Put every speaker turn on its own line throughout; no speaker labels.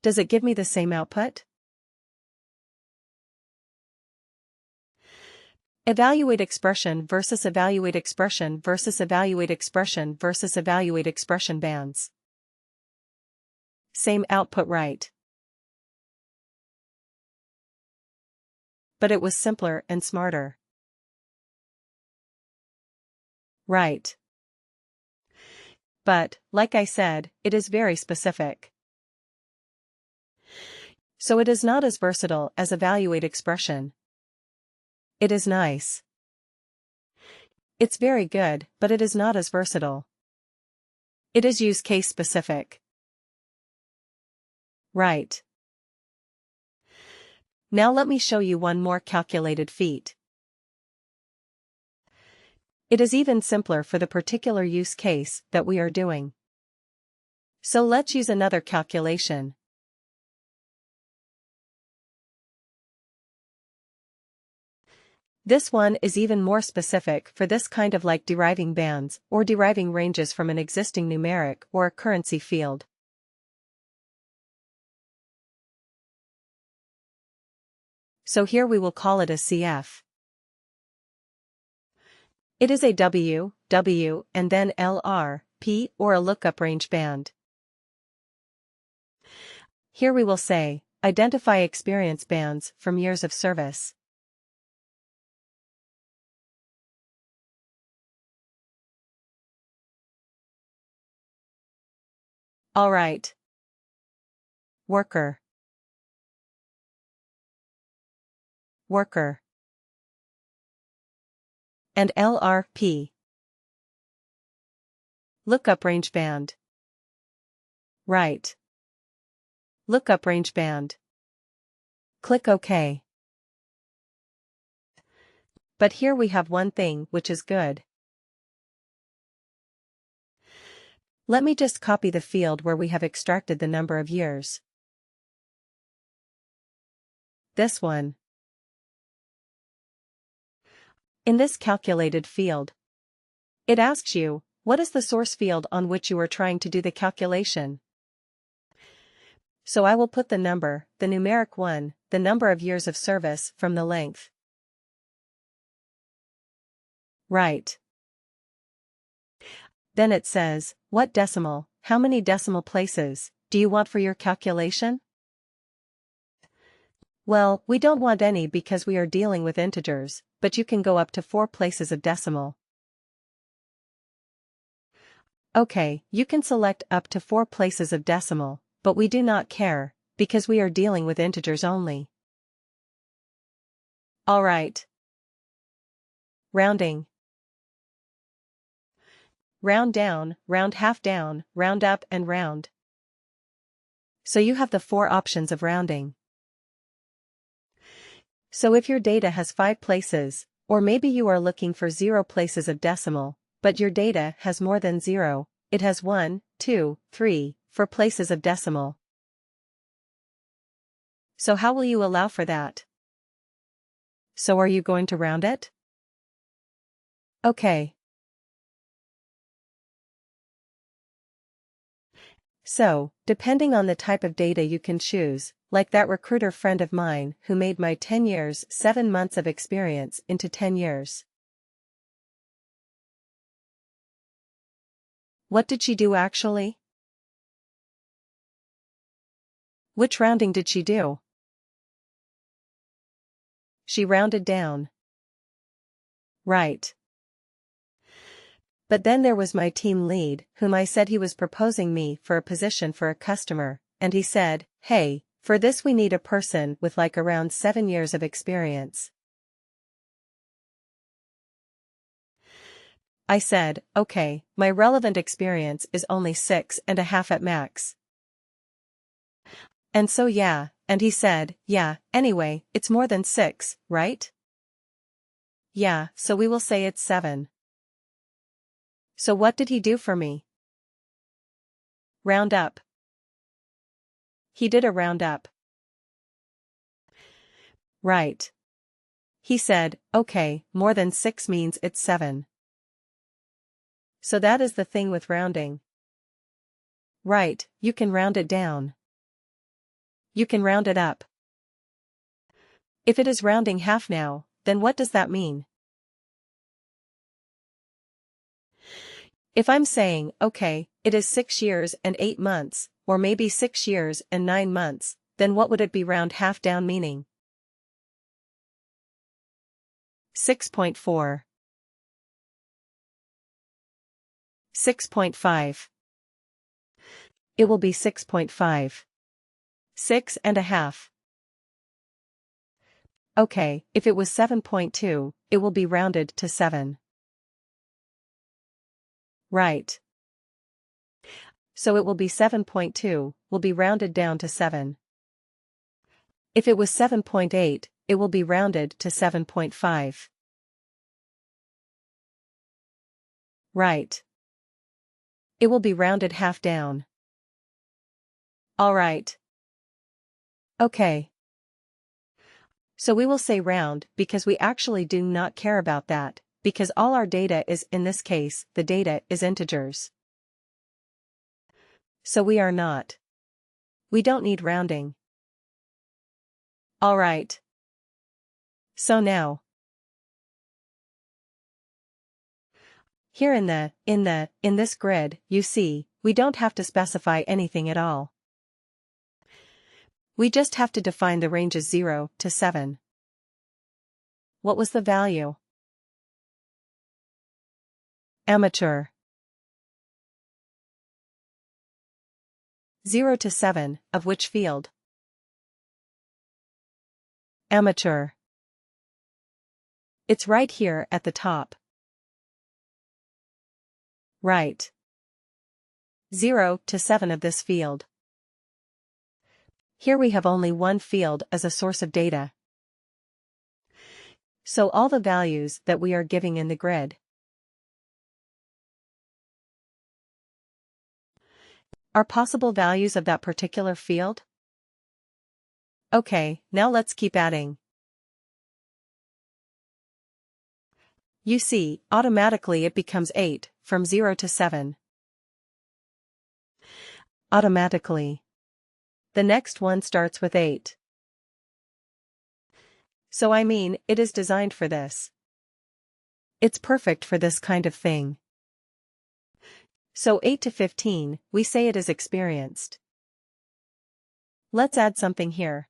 Does it give me the same output? Evaluate expression versus evaluate expression versus evaluate expression versus evaluate expression bands. Same output, right? But it was simpler and smarter. Right. But, like I said, it is very specific. So it is not as versatile as evaluate expression. It is nice. It's very good, but it is not as versatile. It is use case specific. Right. Now let me show you one more calculated feat. It is even simpler for the particular use case that we are doing. So let's use another calculation. This one is even more specific for this kind of like deriving bands or deriving ranges from an existing numeric or a currency field. So here we will call it a CF. It is a W, W, and then LR, P, or a lookup range band. Here we will say, identify experience bands from years of service. Alright. Worker. Worker. And LRP. Lookup range band. Right. Lookup range band. Click OK. But here we have one thing which is good. Let me just copy the field where we have extracted the number of years. This one. In this calculated field, it asks you, what is the source field on which you are trying to do the calculation? So I will put the number, the numeric one, the number of years of service from the length. Right. Then it says, what decimal, how many decimal places, do you want for your calculation? Well, we don't want any because we are dealing with integers, but you can go up to 4 places of decimal. Okay, you can select up to 4 places of decimal, but we do not care, because we are dealing with integers only. Alright. Rounding. Round down, round half down, round up and round. So you have the 4 options of rounding. So if your data has 5 places, or maybe you are looking for 0 places of decimal, but your data has more than 0, it has 1, 2, 3, 4 places of decimal. So how will you allow for that? So are you going to round it? Okay. So, depending on the type of data you can choose, like that recruiter friend of mine who made my 10 years 7 months of experience into 10 years. What did she do actually? Which rounding did she do? She rounded down. Right. But then there was my team lead, whom I said he was proposing me for a position for a customer, and he said, hey, for this we need a person with like around 7 years of experience. I said, okay, my relevant experience is only 6.5 at max. And so yeah, and he said, yeah, anyway, it's more than 6, right? Yeah, so we will say it's 7. So what did he do for me? Round up. He did a round up. Right. He said, okay, more than 6 means it's 7. So that is the thing with rounding. Right, you can round it down. you can round it up. If it is rounding half now, then what does that mean? If I'm saying, okay, it is 6 years and 8 months, or maybe 6 years and 9 months, then what would it be round half down meaning? 6.4. 6.5. It will be 6.5. 6.5. Okay, if it was 7.2, it will be rounded to 7. Right. So it will be 7.2, will be rounded down to 7. If it was 7.8, it will be rounded to 7.5. Right. It will be rounded half down. Alright. Okay. So we will say round because we actually do not care about that, because all our data is, in this case, the data is integers. So we are not. We don't need rounding. Alright. So now. Here in this grid, you see, we don't have to specify anything at all. We just have to define the ranges 0 to 7. What was the value? Amateur. 0 to 7, of which field? Amateur. It's right here at the top. Right. 0 to 7 of this field. Here we have only one field as a source of data. So all the values that we are giving in the grid are possible values of that particular field? Okay, now let's keep adding. You see, automatically it becomes 8, from 0 to 7. Automatically. The next one starts with 8. So I mean, it is designed for this. It's perfect for this kind of thing. So 8 to 15, we say it is experienced. Let's add something here.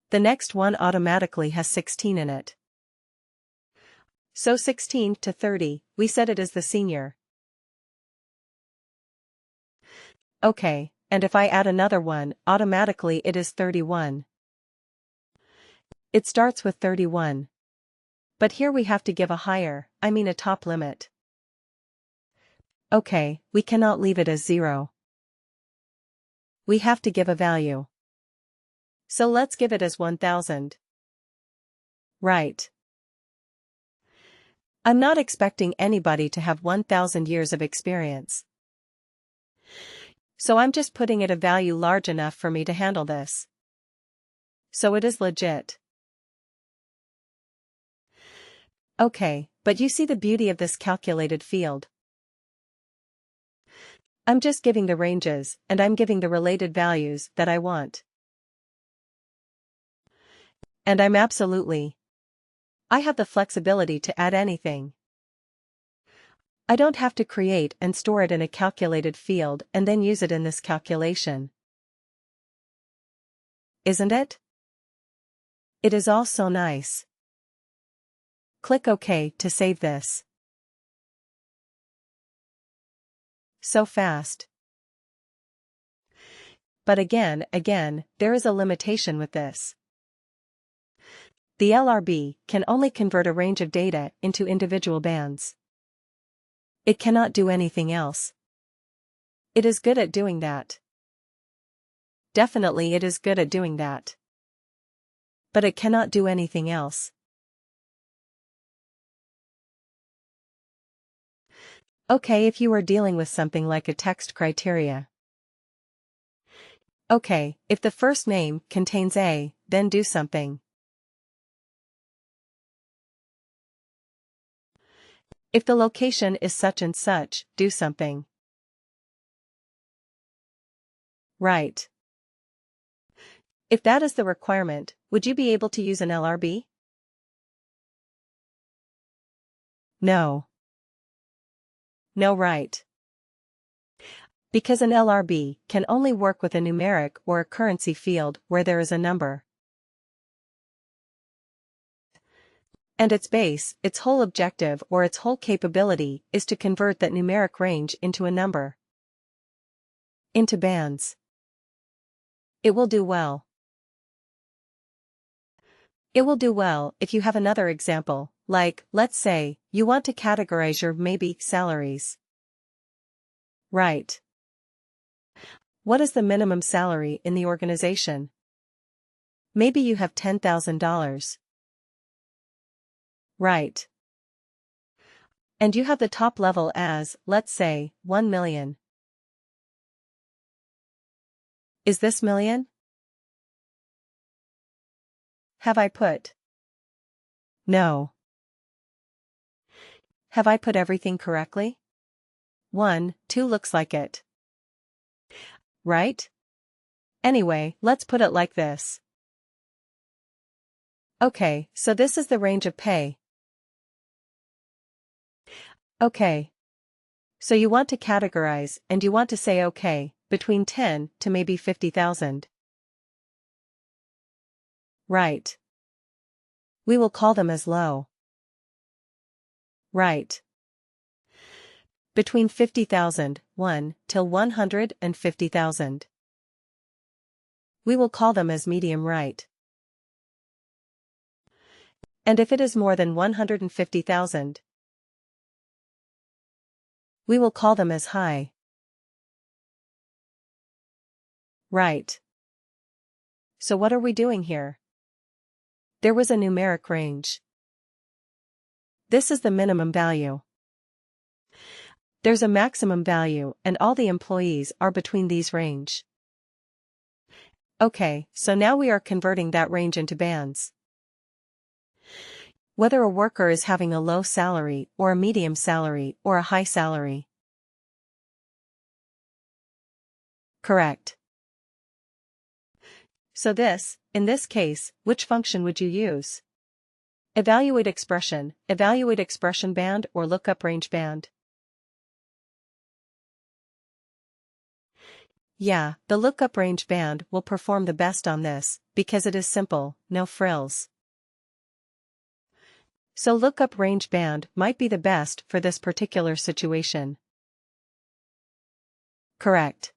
The next one automatically has 16 in it. So 16 to 30, we said it is the senior. Okay, and if I add another one, automatically it is 31. It starts with 31. But here we have to give a higher, a top limit. Okay, we cannot leave it as 0. We have to give a value. So let's give it as 1000. Right. I'm not expecting anybody to have 1000 years of experience. So I'm just putting it a value large enough for me to handle this. So it is legit. Okay, but you see the beauty of this calculated field. I'm just giving the ranges, and I'm giving the related values that I want. And I have the flexibility to add anything. I don't have to create and store it in a calculated field and then use it in this calculation. Isn't it? It is all so nice. Click OK to save this. So fast. But again, there is a limitation with this. The LRB can only convert a range of data into individual bands. It cannot do anything else. It is good at doing that. Definitely it is good at doing that. But it cannot do anything else. Okay, if you are dealing with something like a text criteria. Okay, if the first name contains A, then do something. If the location is such and such, do something. Right. If that is the requirement, would you be able to use an LRB? No. No, right. Because an LRB can only work with a numeric or a currency field where there is a number. And its base, its whole objective or its whole capability is to convert that numeric range into a number. Into bands. It will do well. It will do well if you have another example, like, let's say, you want to categorize your maybe salaries. Right. What is the minimum salary in the organization? Maybe you have $10,000. Right. And you have the top level as, let's say, 1 million. Is this million? Have I put? No. Have I put everything correctly? 1, 2 looks like it. Right? Anyway, let's put it like this. Okay, so this is the range of pay. Okay. So you want to categorize and you want to say okay, between 10 to maybe 50,000. Right. We will call them as low. Right. Between 50,000, 1, till 150,000. We will call them as medium right. And if it is more than 150,000, we will call them as high. Right. So what are we doing here? There was a numeric range. This is the minimum value. There's a maximum value and all the employees are between these range. Okay, so now we are converting that range into bands. Whether a worker is having a low salary or a medium salary or a high salary. Correct. So in this case, which function would you use? Evaluate expression band or lookup range band. Yeah, the lookup range band will perform the best on this, because it is simple, no frills. So lookup range band might be the best for this particular situation. Correct.